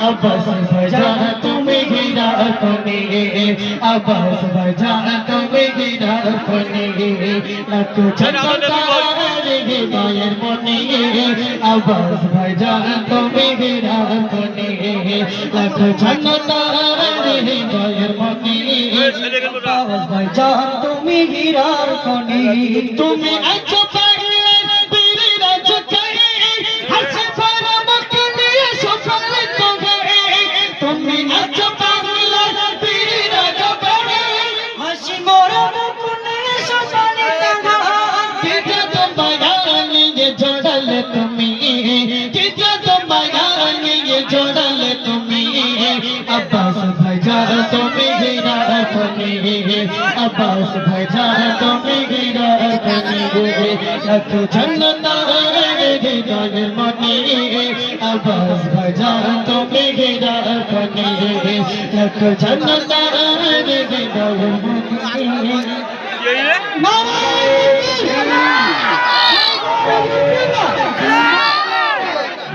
अब्बास भाईजान तुम्हें गिरा कोने अब्बास भाईजान तुम्हें गिरा कोने लख छनकार गे बायर मोने अब्बास भाईजान तुम्हें गिरा कोने लख छनकार गे बायर मोने अब्बास भाईजान तुम्हें गिरा कोने तुम्हें अच्छा अब्बास भाईजान तुम्हें गिरा कोने अब्बास भाईजान तुम्हें गिरा कोने लख छनकार गे बायर मोने अब्बास भाईजान तुम्हें गिरा कोने लख छनकार गे बायर मोने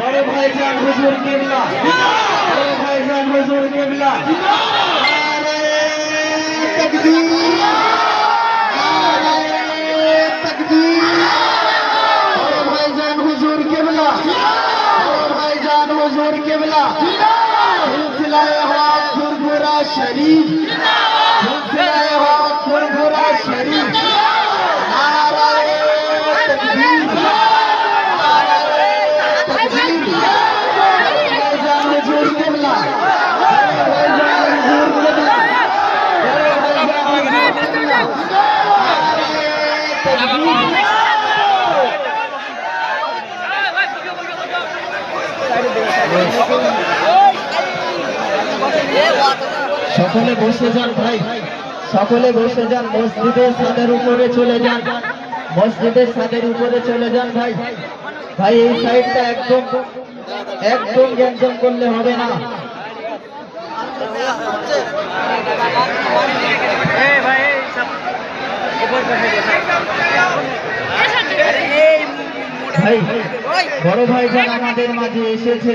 बड़े भाईजान हुजूर किबला बड़े भाईजान हुजूर किबला नारे तकबीर नारे तकबीर बड़े भाईजान हुजूर किबला बड़े भाईजान हुजूर किबला सिलसिलाए हक खुरखुरा शरीफ सिलसिलाए हक खुरखुरा शरीफ नारे तकबीर সকলে বসে যান ভাই সকলে বসে যান মসজিদের ছাদের উপরে চলে যান মসজিদের ছাদের উপরে চলে যান ভাই ভাই এই সাইডটা একদম একদম গ্যাঞ্জাম করলে হবে না ভাই বড় ভাইজান আমাদের মাঝে এসেছে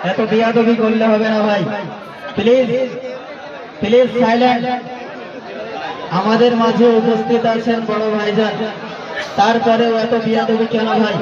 এত বিয়াদবি করলে হবে না ভাই প্লিজ প্লিজ সাইলেন্ট আমাদের মাঝে উপস্থিত আছেন বড় ভাইজান তারপরেও এত বিয়াদবি কেন ভাই